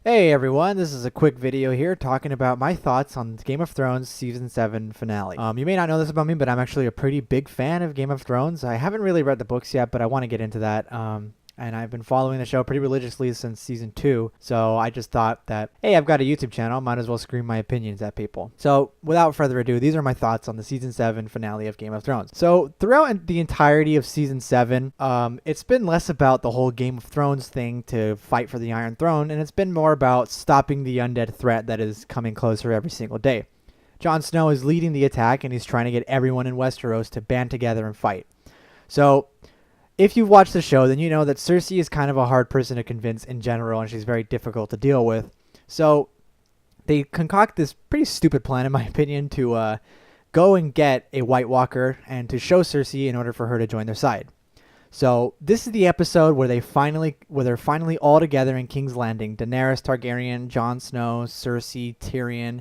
Hey everyone, this is a quick video here talking about my thoughts on Game of Thrones Season 7 finale. You may not know this about me, but I'm actually a pretty big fan of Game of Thrones. I haven't really read the books yet, but I want to get into that. And I've been following the show pretty religiously since Season 2, so I just thought that, hey, I've got a YouTube channel, might as well scream my opinions at people. So without further ado, these are my thoughts on the Season 7 finale of Game of Thrones. So throughout the entirety of Season 7, it's been less about the whole Game of Thrones thing to fight for the Iron Throne, and it's been more about stopping the undead threat that is coming closer every single day. Jon Snow is leading the attack, and he's trying to get everyone in Westeros to band together and fight. So if you've watched the show, then you know that Cersei is kind of a hard person to convince in general, and she's very difficult to deal with. So they concoct this pretty stupid plan, in my opinion, to go and get a White Walker and to show Cersei in order for her to join their side. So this is the episode where they're finally all together in King's Landing. Daenerys Targaryen, Jon Snow, Cersei, Tyrion,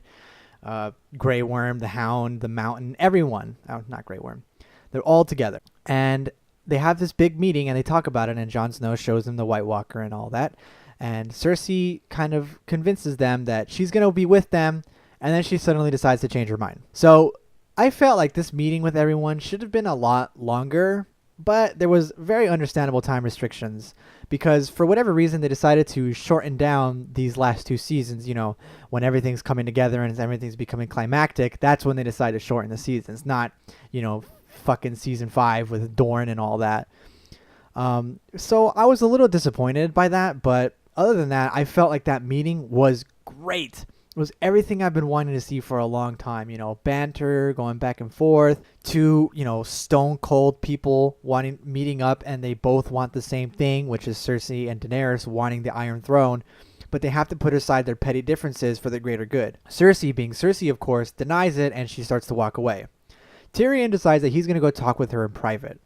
Grey Worm, the Hound, the Mountain, everyone. Oh, not Grey Worm. They're all together. And they have this big meeting and they talk about it, and Jon Snow shows them the White Walker and all that. And Cersei kind of convinces them that she's going to be with them, and then she suddenly decides to change her mind. So I felt like this meeting with everyone should have been a lot longer, but there was very understandable time restrictions because for whatever reason they decided to shorten down these last two seasons. You know, when everything's coming together and everything's becoming climactic, that's when they decide to shorten the seasons, not, fucking season 5 with Dorne and all that. So I was a little disappointed by that, but other than that, I felt like that meeting was great. It was everything I've been wanting to see for a long time. Banter, going back and forth, two, stone cold people meeting up, and they both want the same thing, which is Cersei and Daenerys wanting the Iron Throne, but they have to put aside their petty differences for the greater good. Cersei, being Cersei, of course, denies it, and she starts to walk away. Tyrion decides that he's going to go talk with her in private.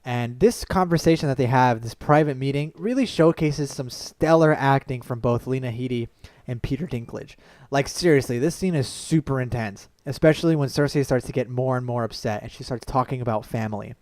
And this conversation that they have, this private meeting, really showcases some stellar acting from both Lena Headey and Peter Dinklage. Like, seriously, this scene is super intense, especially when Cersei starts to get more and more upset and she starts talking about family.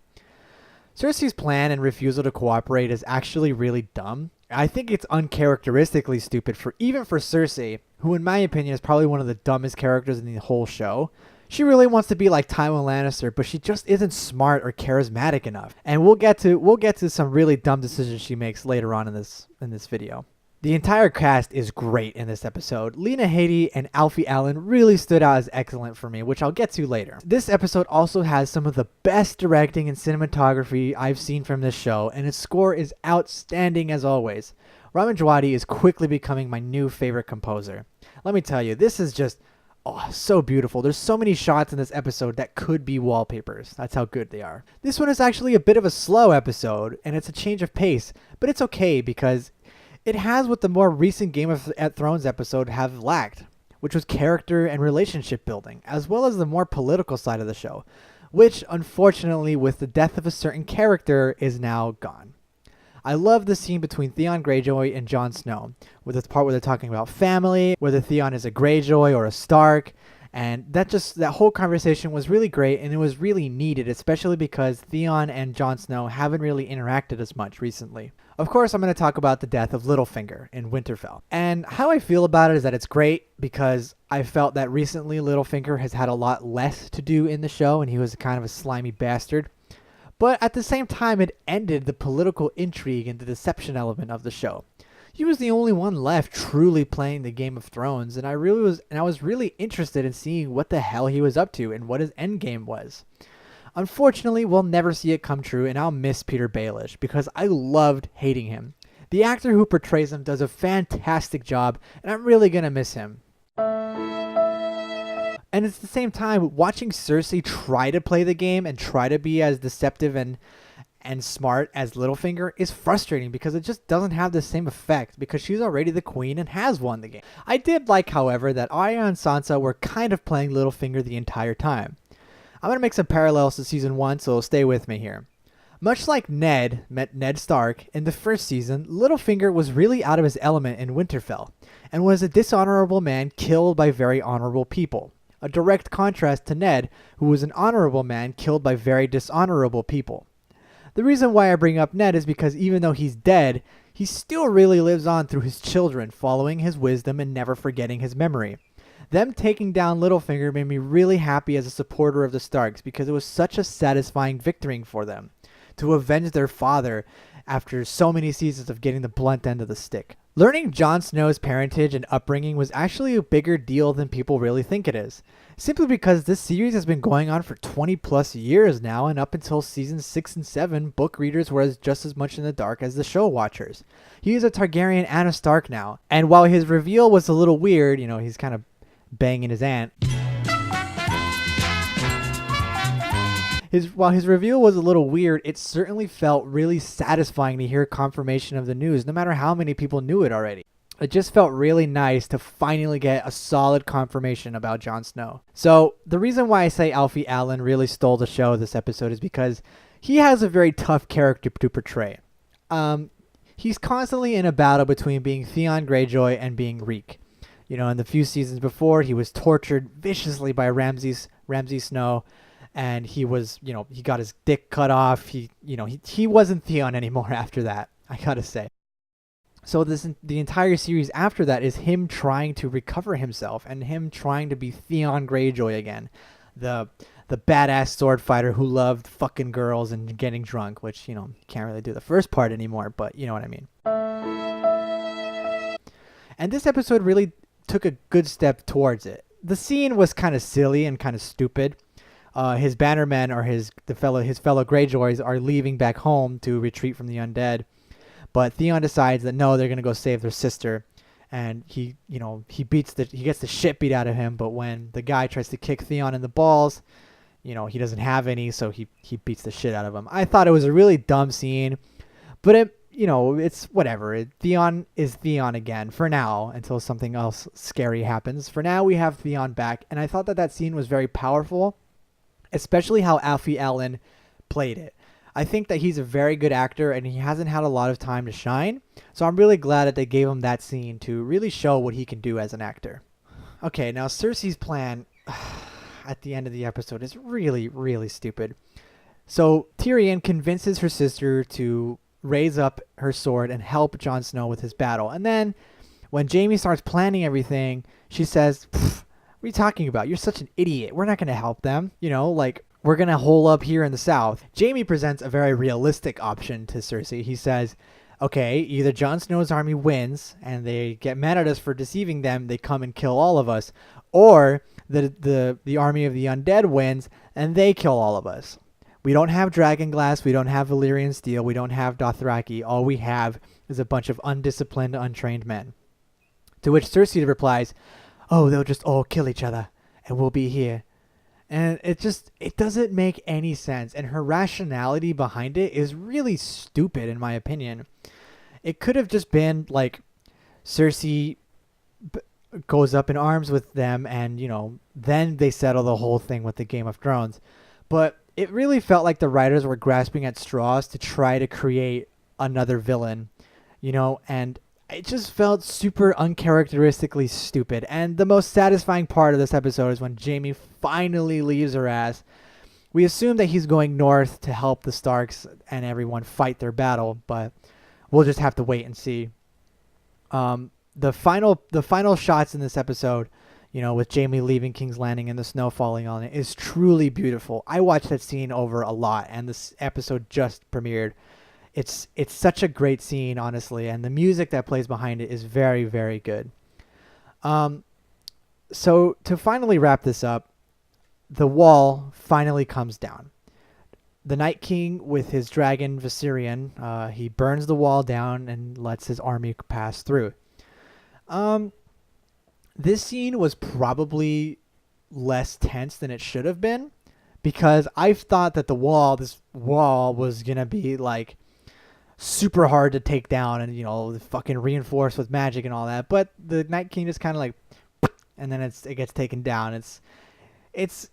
Cersei's plan and refusal to cooperate is actually really dumb. I think it's uncharacteristically stupid even for Cersei, who in my opinion is probably one of the dumbest characters in the whole show. She really wants to be like Tywin Lannister, but she just isn't smart or charismatic enough. And we'll get to some really dumb decisions she makes later on in this video. The entire cast is great in this episode. Lena Headey and Alfie Allen really stood out as excellent for me, which I'll get to later. This episode also has some of the best directing and cinematography I've seen from this show, and its score is outstanding as always. Ramin Djawadi is quickly becoming my new favorite composer. Let me tell you, this is just so beautiful. There's so many shots in this episode that could be wallpapers. That's how good they are. This one is actually a bit of a slow episode, and it's a change of pace, but it's okay because it has what the more recent Game of Thrones episode have lacked, which was character and relationship building, as well as the more political side of the show, which, unfortunately, with the death of a certain character, is now gone. I love the scene between Theon Greyjoy and Jon Snow, with the part where they're talking about family, whether Theon is a Greyjoy or a Stark, and that whole conversation was really great, and it was really needed, especially because Theon and Jon Snow haven't really interacted as much recently. Of course, I'm going to talk about the death of Littlefinger in Winterfell. And how I feel about it is that it's great because I felt that recently Littlefinger has had a lot less to do in the show, and he was kind of a slimy bastard. But at the same time, it ended the political intrigue and the deception element of the show. He was the only one left truly playing the Game of Thrones, and I was really interested in seeing what the hell he was up to and what his endgame was. Unfortunately, we'll never see it come true, and I'll miss Peter Baelish because I loved hating him. The actor who portrays him does a fantastic job, and I'm really gonna miss him. And at the same time, watching Cersei try to play the game and try to be as deceptive and smart as Littlefinger is frustrating because it just doesn't have the same effect because she's already the queen and has won the game. I did like, however, that Arya and Sansa were kind of playing Littlefinger the entire time. I'm going to make some parallels to season 1, so stay with me here. Much like Ned Stark in the first season, Littlefinger was really out of his element in Winterfell and was a dishonorable man killed by very honorable people. A direct contrast to Ned, who was an honorable man killed by very dishonorable people. The reason why I bring up Ned is because even though he's dead, he still really lives on through his children, following his wisdom and never forgetting his memory. Them taking down Littlefinger made me really happy as a supporter of the Starks because it was such a satisfying victory for them to avenge their father after so many seasons of getting the blunt end of the stick. Learning Jon Snow's parentage and upbringing was actually a bigger deal than people really think it is, simply because this series has been going on for 20 plus years now, and up until seasons 6 and 7, book readers were just as much in the dark as the show watchers. He is a Targaryen and a Stark now, and while his reveal was a little weird, he's kind of banging his aunt. While his reveal was a little weird, it certainly felt really satisfying to hear confirmation of the news, no matter how many people knew it already. It just felt really nice to finally get a solid confirmation about Jon Snow. So the reason why I say Alfie Allen really stole the show this episode is because he has a very tough character to portray. He's constantly in a battle between being Theon Greyjoy and being Reek. In the few seasons before, he was tortured viciously by Ramsay Snow. And he was, he got his dick cut off. He wasn't Theon anymore after that, I gotta say. So the entire series after that is him trying to recover himself and him trying to be Theon Greyjoy again, the badass sword fighter who loved fucking girls and getting drunk, which can't really do the first part anymore, but you know what I mean. And this episode really took a good step towards it. The scene was kind of silly and kind of stupid. His bannermen or his fellow Greyjoys are leaving back home to retreat from the undead, but Theon decides that no, they're gonna go save their sister, and he gets the shit beat out of him. But when the guy tries to kick Theon in the balls, he doesn't have any, so he beats the shit out of him. I thought it was a really dumb scene, but it's whatever. Theon is Theon again for now until something else scary happens. For now, we have Theon back, and I thought that scene was very powerful. Especially how Alfie Allen played it. I think that he's a very good actor and he hasn't had a lot of time to shine. So I'm really glad that they gave him that scene to really show what he can do as an actor. Okay, now Cersei's plan at the end of the episode is really, really stupid. So Tyrion convinces her sister to raise up her sword and help Jon Snow with his battle. And then when Jaime starts planning everything, she says, what are you talking about? You're such an idiot. We're not going to help them. We're going to hole up here in the south. Jaime presents a very realistic option to Cersei. He says, okay, either Jon Snow's army wins and they get mad at us for deceiving them, they come and kill all of us, or the army of the undead wins and they kill all of us. We don't have Dragonglass, we don't have Valyrian steel, we don't have Dothraki. All we have is a bunch of undisciplined, untrained men. To which Cersei replies, oh, they'll just all kill each other and we'll be here. And it doesn't make any sense. And her rationality behind it is really stupid, in my opinion. It could have just been like Cersei goes up in arms with them and, then they settle the whole thing with the Game of Thrones. But it really felt like the writers were grasping at straws to try to create another villain, and it just felt super uncharacteristically stupid. And the most satisfying part of this episode is when Jaime finally leaves her ass. We assume that he's going north to help the Starks and everyone fight their battle, but we'll just have to wait and see. The final shots in this episode, with Jaime leaving King's Landing and the snow falling on it, is truly beautiful. I watched that scene over a lot, and this episode just premiered. It's such a great scene, honestly, and the music that plays behind it is very, very good. So to finally wrap this up, the wall finally comes down. The Night King with his dragon Viserion, he burns the wall down and lets his army pass through. This scene was probably less tense than it should have been, because I thought that this wall was gonna be like super hard to take down and fucking reinforced with magic and all that, but the Night King just kind of like, and then it gets taken down. It's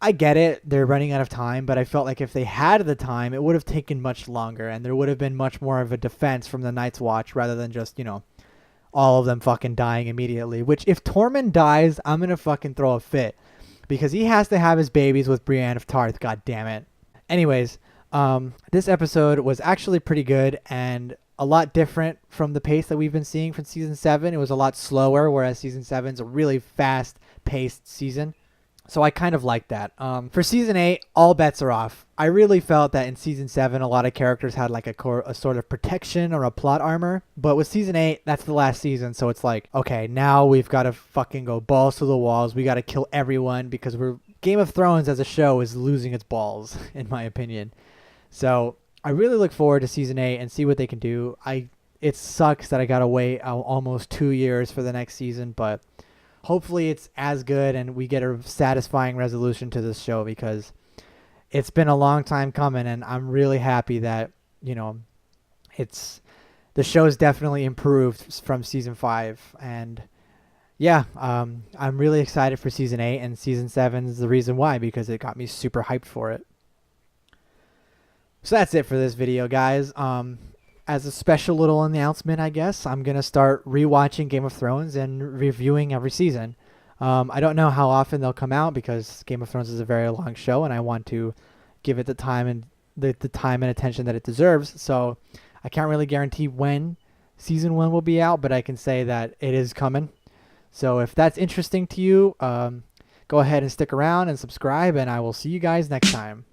I get it, they're running out of time, but I felt like if they had the time, it would have taken much longer and there would have been much more of a defense from the Night's Watch rather than just all of them fucking dying immediately. Which if Tormund dies, I'm gonna fucking throw a fit, because he has to have his babies with Brienne of Tarth, god damn it. Anyways, this episode was actually pretty good, and a lot different from the pace that we've been seeing from season 7. It was a lot slower, whereas season 7's a really fast-paced season. So I kind of like that. For season 8, all bets are off. I really felt that in season 7, a lot of characters had like a sort of protection or a plot armor. But with season 8, that's the last season. So it's like, okay, now we've got to fucking go balls to the walls. We got to kill everyone because Game of Thrones as a show is losing its balls, in my opinion. So I really look forward to season 8 and see what they can do. It sucks that I got to wait almost 2 years for the next season, but hopefully it's as good and we get a satisfying resolution to this show, because it's been a long time coming, and I'm really happy that, the show's definitely improved from season 5. And yeah, I'm really excited for season 8, and season 7 is the reason why, because it got me super hyped for it. So that's it for this video, guys. As a special little announcement, I guess, I'm going to start rewatching Game of Thrones and reviewing every season. I don't know how often they'll come out, because Game of Thrones is a very long show and I want to give it the time and the time and attention that it deserves. So I can't really guarantee when season 1 will be out, but I can say that it is coming. So if that's interesting to you, go ahead and stick around and subscribe, and I will see you guys next time.